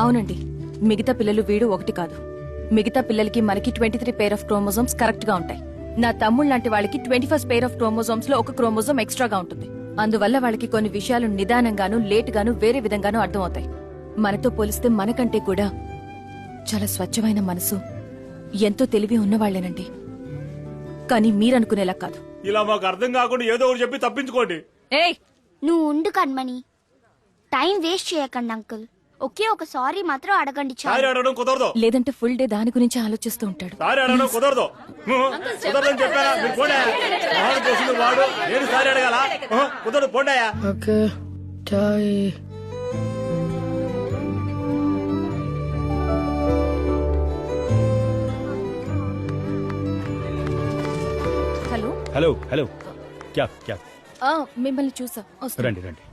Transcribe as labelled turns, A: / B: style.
A: అవునండి, మిగతా పిల్లలు వీడు ఒకటి కాదు. మిగతా పిల్లలకి మనకి 23 పేర్ ఆఫ్ క్రోమోజోమ్స్ కరెక్ట్ గా ఉంటాయి. నా తమ్ముళ్ళ లాంటి వాళ్ళకి 21st పేర్ ఆఫ్ క్రోమోజోమ్స్ లో ఒక క్రోమోజోమ్ ఎక్స్ట్రాగా ఉంటుంది. అందువల్ల వాళ్ళకి కొన్ని విషయాలు నిదానంగాను లేట్ గాను వేరే విధంగానూ అర్థమవుతాయి. మనతో పోలిస్తే మనకంటే కూడా చాలా స్వచ్ఛమైన మనసు, ఎంతో తెలివి ఉన్నవాళ్లేనండి. కానీ మీరనుకునేలా కాదు.
B: ఇలా మాకు అర్థం కాకుండా ఏదో ఒకటి చెప్పి తప్పించుకోండి.
A: ఏయ్,
C: నువ్వు ఉండు కన్మని, టైం వేస్ట్ చేయకండి అంకుల్. ఒకే ఒక సారీ మాత్రం అడగండి
B: సారీ
C: చాలు.
B: అడగడం కుదరదు.
A: లేదంటే ఫుల్ డే దాని గురించి ఆలోచిస్తూ ఉంటాడు.
B: సారీ అడగడం కుదరదు. కుదరదని చెప్పారా? మీరు పోండి. వాడు చేసింది వాడు, నేను సారీ అడగాల? కుదరదు, పోండాయా.
D: ఓకే చాయ్.
A: హలో
E: హలో హలో క్యా క్యా
A: మిమ్మల్ని చూసా. వస్తా.
E: రండి రండి.